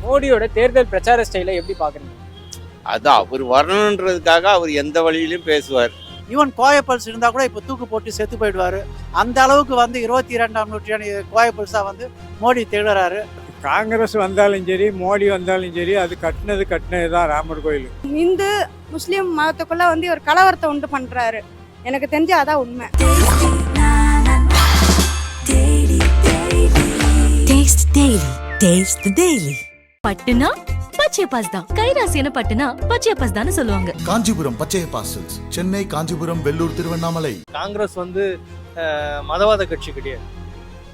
மோடியோட தேர்தல் பிரச்சார ஸ்டைலை எப்படி பாக்குறீங்க? அது அவர் வரணுன்றதுக்காக அவர் எந்த வழியிலும் பேசுவார். ஈவன் கோயப்பல்ஸ் இருந்தா கூட இப்போ தூக்கு போட்டு செத்து போயிடுவாரு. அந்த அளவுக்கு வந்து 22ஆம் நூற்றாண்டு கோயப்பல்ஸா வந்து மோடி திகழறாரு. காங்கிரஸ் வந்தாலும் சரி, மோடி வந்தாலும் சரி, அது கட்டினது தான் ராமர் கோயில். இந்து முஸ்லீம் மதத்துக்குள்ள வந்து ஒரு கலவரத்தை உண்டு பண்றாரு. எனக்கு தெரிஞ்சு அதான் உண்மை. பட்டுனா பச்சை பாஸ் தான். கைராசியான பட்டுனா பச்சை பாஸ் தான் சொல்லுவாங்க. காஞ்சிபுரம் பச்சை பாசல்ஸ், சென்னை, காஞ்சிபுரம், வெள்ளூர், திருவண்ணாமலை. காங்கிரஸ் வந்து மதவாத கட்சி கிடையாது,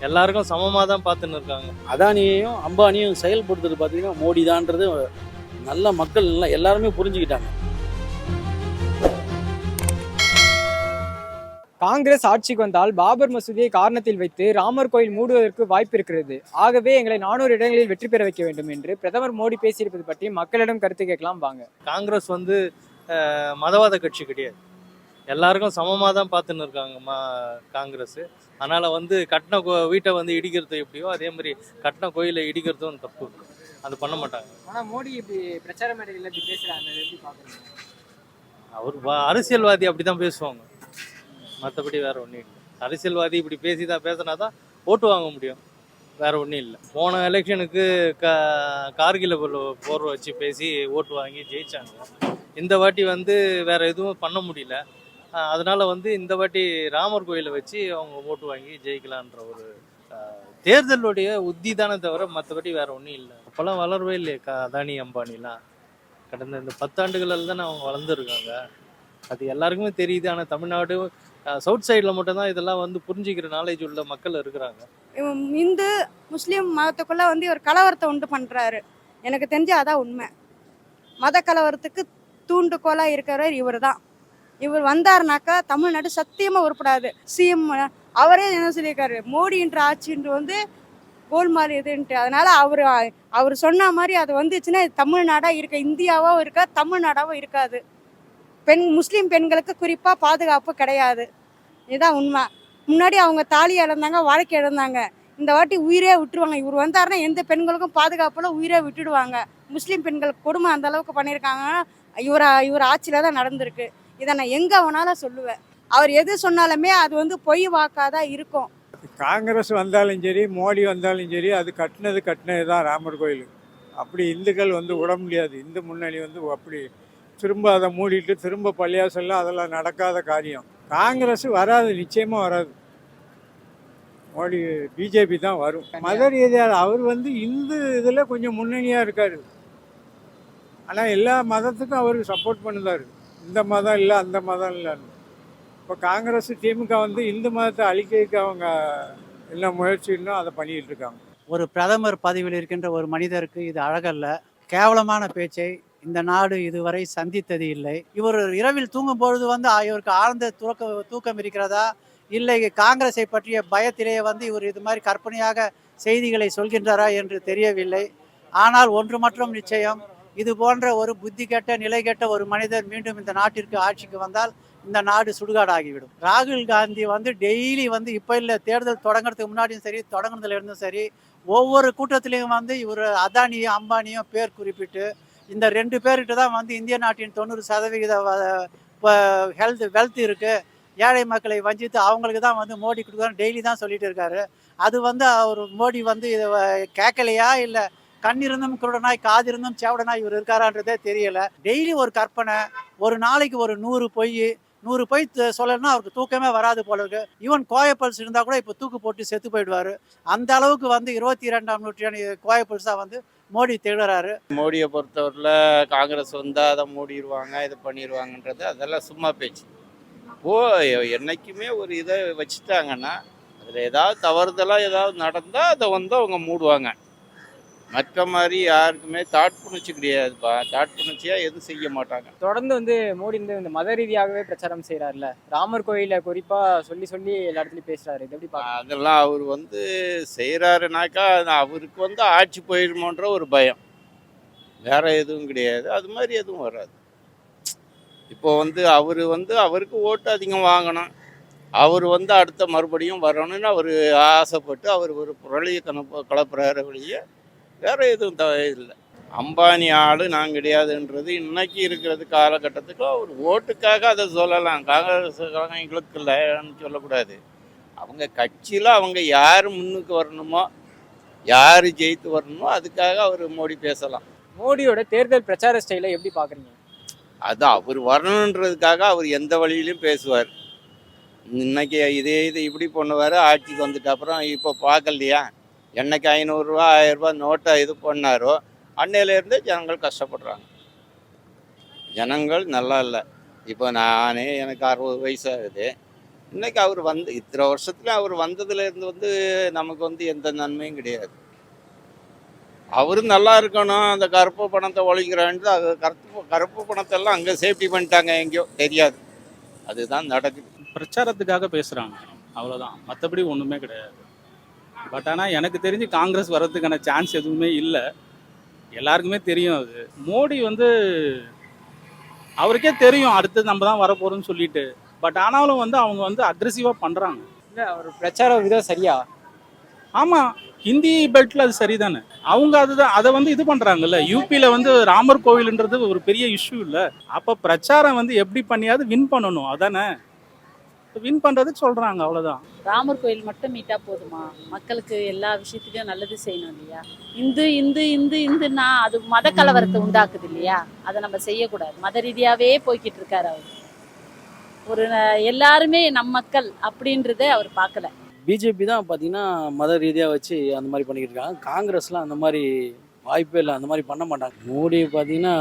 எல்லாருக்கும் சமமாக தான் பார்த்துன்னு இருக்காங்க. அதானியையும் அம்பானியும் செயல்படுத்துறது பார்த்தீங்கன்னா மோடி தான்றது நல்ல மக்கள் எல்லாருமே புரிஞ்சுக்கிட்டாங்க. காங்கிரஸ் ஆட்சிக்கு வந்தால் பாபர் மசூதியை காரணத்தில் வைத்து ராமர் கோயில் மூடுவதற்கு வாய்ப்பு இருக்கிறது. ஆகவே எங்களை 400 இடங்களில் வெற்றி பெற வைக்க வேண்டும் என்று பிரதமர் மோடி பேசியிருப்பது பற்றி மக்களிடம் கருத்து கேட்கலாம் வாங்க. காங்கிரஸ் வந்து மதவாத கட்சி கிடையாது, எல்லாருக்கும் சமமாக தான் பார்த்துன்னு இருக்காங்க காங்கிரஸ். அதனால் வந்து கட்டின வீட்டை வந்து இடிக்கிறது எப்படியோ அதே மாதிரி கட்டின கோயிலை இடிக்கிறதும் தப்பு, அது பண்ண மாட்டாங்க. ஆனால் மோடி இப்படி பிரச்சார மேடையில் இப்படி பேசுகிறாங்க, எப்படி பார்க்குறீங்க? அவர் அரசியல்வாதி அப்படி தான் பேசுவாங்க, மற்றபடி வேறு ஒன்றும் இல்லை. அரசியல்வாதி இப்படி பேசினா தான் ஓட்டு வாங்க முடியும், வேறு ஒன்றும் இல்லை. போன எலெக்ஷனுக்கு கார்கில் போர் வச்சு பேசி ஓட்டு வாங்கி ஜெயிச்சாங்க. இந்த வாட்டி வந்து வேறு எதுவும் பண்ண முடியல, அதனால் வந்து இந்த வாட்டி ராமர் கோயிலை வச்சு அவங்க ஓட்டு வாங்கி ஜெயிக்கலான்ற ஒரு தேர்தலுடைய உத்தி தானே தவிர மற்றபடி வேறு ஒன்றும் இல்லை. அப்போல்லாம் வளரவே இல்லையே அதானி அம்பானிலாம். கடந்த இந்த 10 ஆண்டுகளில் தானே அவங்க வளர்ந்துருக்காங்க, அது எல்லாருக்குமே தெரியுது. ஆனால் தமிழ்நாடு சவுத் சைடில் மட்டும்தான் இதெல்லாம் வந்து புரிஞ்சிக்கிற நாலேஜ் உள்ள மக்கள் இருக்கிறாங்க. இந்து முஸ்லீம் மதத்துக்குள்ள வந்து ஒரு கலவரத்தை உண்டு பண்றாரு. எனக்கு தெரிஞ்சு அதான் உண்மை. மத கலவரத்துக்கு தூண்டுகோலா இருக்கிறவர் இவர் தான். இவர் வந்தாருனாக்கா தமிழ்நாடு சத்தியமா உருப்படாது. சிஎம் அவரே என்ன சொல்லியிருக்காரு, மோடின்ற ஆட்சின்ற வந்து கோல்மால் இதுன்ட்டு. அதனால அவர் சொன்ன மாதிரி அது வந்துச்சுன்னா தமிழ்நாடா இருக்க, இந்தியாவும் இருக்கா, தமிழ்நாடாவும் இருக்காது. முஸ்லீம் பெண்களுக்கு குறிப்பா பாதுகாப்பு கிடையாது, இதுதான் உண்மை. முன்னாடி அவங்க தாலி இழந்தாங்க, வாழ்க்கை இழந்தாங்க, இந்த வாட்டி உயிரே விட்டுருவாங்க. இவர் வந்தாருன்னா எந்த பெண்களுக்கும் பாதுகாப்புல உயிரே விட்டுடுவாங்க. முஸ்லீம் பெண்களுக்கு கொடுமை அந்த அளவுக்கு பண்ணியிருக்காங்கன்னா இவர் ஆட்சியில தான் நடந்திருக்கு. இதை நான் எங்க வேணாலும் சொல்லுவேன். அவர் எது சொன்னாலுமே அது வந்து பொய் வாக்காதான் இருக்கும். காங்கிரஸ் வந்தாலும் சரி, மோடி வந்தாலும் சரி, அது கட்டினது தான் ராமர் கோயில். அப்படி இந்துக்கள் வந்து விட முடியாது. இந்து முன்னணி வந்து அப்படி திரும்ப அதை மூடிட்டு திரும்ப பள்ளியாசல்லாம் அதெல்லாம் நடக்காத காரியம். காங்கிரஸ் வராது, நிச்சயமாக வராது. மோடி பிஜேபி தான் வரும். மத ரீதியாக அவர் வந்து இந்து இதில் கொஞ்சம் முன்னணியாக இருக்கார். ஆனால் எல்லா மதத்துக்கும் அவருக்கு சப்போர்ட் பண்ணுதார். இந்த மதம் இல்லை அந்த மதம் இல்லைன்னு. இப்போ காங்கிரஸ் திமுக வந்து இந்து மதத்தை அழிக்கிறதுக்கு அவங்க என்ன முயற்சின்னு அதை பண்ணிகிட்டு இருக்காங்க. ஒரு பிரதமர் பதவியில் இருக்கின்ற ஒரு மனிதருக்கு இது அழகல்ல, கேவலமான பேச்சை இந்த நாடு இதுவரை சந்தித்தது இல்லை. இவர் இரவில் தூங்கும் பொழுது வந்து இவருக்கு ஆழ்ந்த தூக்கம் இருக்கிறதா, இல்லை காங்கிரஸை பற்றிய பயத்திலேயே வந்து இவர் இது மாதிரி கற்பனையாக செய்திகளை சொல்கின்றாரா என்று தெரியவில்லை. ஆனால் ஒன்று மட்டும் நிச்சயம், இது போன்ற ஒரு புத்தி கெட்ட நிலை கெட்ட ஒரு மனிதர் மீண்டும் இந்த நாட்டிற்கு ஆட்சிக்கு வந்தால் இந்த நாடு சுடுகாடாகிவிடும். ராகுல் காந்தி வந்து டெய்லி வந்து இப்போ இல்லை, தேர்தல் தொடங்குறதுக்கு முன்னாடியும் சரி, தொடங்குறதுல இருந்தும் சரி, ஒவ்வொரு கூட்டத்திலையும் வந்து இவர் அதானியும் அம்பானியும் பேர் குறிப்பிட்டு இந்த 2 பேர்கிட்ட தான் வந்து இந்திய நாட்டின் 90% வெல்த் இருக்குது, ஏழை மக்களை வஞ்சித்து அவங்களுக்கு தான் வந்து மோடி கொடுக்குறான்னு டெய்லி தான் சொல்லிட்டு இருக்காரு. அது வந்து அவர் மோடி வந்து இதை கேட்கலையா, இல்லை கண்ணிருந்தும் குருடனாய் காதிருந்தும் சேவடனாய் இவர் இருக்காரான்றதே தெரியலை. டெய்லி ஒரு கற்பனை, ஒரு நாளைக்கு ஒரு 100 பொய் சொல்லணும்னா அவருக்கு தூக்கமே வராது போல இருக்கு. ஈவன் கோயப்பல்ஸ் இருந்தால் கூட இப்போ தூக்கு போட்டு செத்து போயிடுவார். அந்த அளவுக்கு வந்து 22ஆம் நூற்றாண்டு கோயப்பல்ஸா வந்து மோடி திகழறாரு. மோடியை பொறுத்தவரையில் காங்கிரஸ் வந்தால் அதை மூடிடுவாங்க, இது பண்ணிடுவாங்கன்றது அதெல்லாம் சும்மா பேச்சு. என்னைக்குமே ஒரு இதை வச்சுட்டாங்கன்னா அதில் ஏதாவது தவறுதலாக ஏதாவது நடந்தால் அதை வந்து அவங்க மூடுவாங்க. மற்ற மாதிரி யாருக்குமே தாட்புணர்ச்சி கிடையாதுப்பா. தாட்புணர்ச்சியாக எதுவும் செய்ய மாட்டாங்க. தொடர்ந்து வந்து மோடி இந்த மத ரீதியாகவே பிரச்சாரம் செய்கிறார்ல, ராமர் கோயிலை குறிப்பாக சொல்லி எல்லா இடத்துலையும் பேசுகிறாரு, இது எப்படி பார்க்க? அதெல்லாம் அவர் வந்து செய்கிறாருனாக்கா அவருக்கு வந்து ஆட்சி போயிடுமோன்ற ஒரு பயம், வேற எதுவும் கிடையாது. அது மாதிரி எதுவும் வராது. இப்போ வந்து அவருக்கு ஓட்டு அதிகம் வாங்கணும், அவர் வந்து அடுத்த மறுபடியும் வரணும்னு அவர் ஆசைப்பட்டு அவர் ஒரு புரளியை கலப்புறாரு வழியே வேற எதுவும் இல்லை. அம்பானி ஆள் நான் கிடையாதுன்றது இன்னைக்கு இருக்கிறது காலகட்டத்துக்கு ஒரு ஓட்டுக்காக அதை சொல்லலாம். காங்கிரஸ்காரங்களுக்கு இல்லைன்னு சொல்லக்கூடாது. அவங்க கட்சியில் அவங்க யார் முன்னுக்கு வரணுமோ, யார் ஜெயித்து வரணுமோ அதுக்காக அவர் மோடி பேசலாம். மோடியோட தேர்தல் பிரச்சார ஸ்டைலை எப்படி பார்க்குறீங்க? அது அவர் வரணுன்றதுக்காக அவர் எந்த வழியிலையும் பேசுவார். இன்னைக்கு இது இப்படி பண்ணுவார். ஆட்சிக்கு வந்துட்டு அப்புறம் இப்போ பார்க்கலையா, என்னைக்கு 500 ரூபா 1000 ரூபா நோட்டை இது பண்ணாரோ அன்னையிலேருந்தே ஜனங்கள் கஷ்டப்படுறாங்க. ஜனங்கள் நல்லா இல்லை. இப்போ எனக்கு 60 வயசு ஆகுது. இன்னைக்கு அவர் இத்தனை வருஷத்துல அவர் வந்ததுலேருந்து நமக்கு எந்த நன்மையும் கிடையாது. அவரும் நல்லா இருக்கணும். அந்த கருப்பு பணத்தை ஒழிக்கிறான்ட்டு அது கருப்பு பணத்தெல்லாம் அங்கே சேஃப்டி பண்ணிட்டாங்க, எங்கேயோ தெரியாது. அதுதான் நடக்குது. பிரச்சாரத்துக்காக பேசுகிறாங்க, அவ்வளோதான். மற்றபடி ஒன்றுமே கிடையாது. பட் ஆனால் எனக்கு தெரிஞ்சு காங்கிரஸ் வர்றதுக்கான சான்ஸ் எதுவுமே இல்லை. எல்லாருக்குமே தெரியும். அது மோடி அவருக்கே தெரியும் அடுத்து நம்ம தான் வரப்போகிறோம்னு சொல்லிட்டு. பட் ஆனாலும் அவங்க அக்ரெசிவாக பண்ணுறாங்க. இல்லை, அவர் பிரச்சார விதம் சரியா? ஆமாம், ஹிந்தி பெல்ட்டில் அது சரிதானே. அவங்க அதை இது பண்ணுறாங்கல்ல. யூபியில் ராமர் கோவில்ன்றது ஒரு பெரிய இஷ்யூ இல்லை. அப்போ பிரச்சாரம் எப்படி பண்ணியாவது வின் பண்ணணும், அதானே. வின் பண்ணுறதுக்கு சொல்கிறாங்க, அவ்வளோதான். ராமர் கோயில் மட்டும் மீட்டா போதுமா? மக்களுக்கு எல்லா விஷயத்துக்கும் நல்லது செய்யணும் இல்லையா? இந்து இந்து இந்து இந்துன்னா அது மத கலவரத்தை உண்டாக்குது இல்லையா? அதை நம்ம செய்யக்கூடாது. மத ரீதியாகவே போய்கிட்டு இருக்காரு அவர். ஒரு எல்லாருமே நம் மக்கள் அப்படின்றத அவர் பார்க்கல. பிஜேபி தான் பார்த்தீங்கன்னா மத ரீதியாக வச்சு அந்த மாதிரி பண்ணிக்கிட்டு இருக்காங்க. காங்கிரஸ்லாம் அந்த மாதிரி வாய்ப்பே இல்லை, அந்த மாதிரி பண்ண மாட்டாங்க. மோடி பார்த்தீங்கன்னா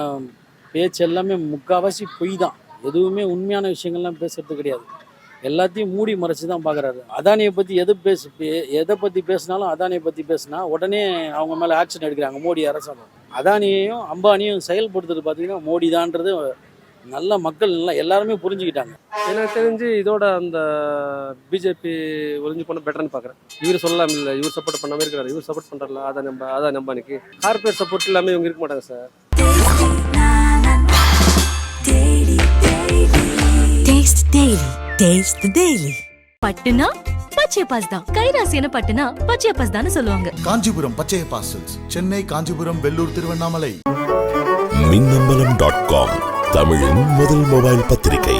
பேச்சு எல்லாமே முக்கால்வாசி பொய் தான். எதுவுமே உண்மையான விஷயங்கள்லாம் பேசுறது கிடையாது. எல்லாத்தையும் மூடி மறைச்சு தான் பார்க்குறாரு. அதானியை பற்றி எதை பற்றி பேசினாலும் அதானியை பற்றி பேசினா உடனே அவங்க மேலே ஆக்ஷன் எடுக்கிறாங்க மோடி அரசாங்கம். அதானியையும் அம்பானியும் செயல்படுத்துறது பார்த்தீங்கன்னா மோடி தான்றது நல்ல மக்கள் எல்லாருமே புரிஞ்சுக்கிட்டாங்க. எனக்கு தெரிஞ்சு இதோட அந்த பிஜேபி ஒழிஞ்சு போனால் பெட்டர்னு பார்க்குறேன். இவர் சொல்லலாம் இல்லை, இவர் சப்போர்ட் பண்ணாமல் இருக்கிறாரு. இவர் சப்போர்ட் பண்ணுறல அதான் அம்பானிக்கு. கார்பரேட் சப்போர்ட் இல்லாமல் இவங்க இருக்க மாட்டாங்க சார். பட்டுனா பச்சை பாஸ் தான். கைராசியான பட்டுனா பச்சை பாஸ் தான் சொல்லுவாங்க. காஞ்சிபுரம் பச்சைய பாசல்ஸ், சென்னை, காஞ்சிபுரம், வெள்ளூர், திருவண்ணாமலை. மின்னம்பலம்.com தமிழின் முதல் மொபைல் பத்திரிகை.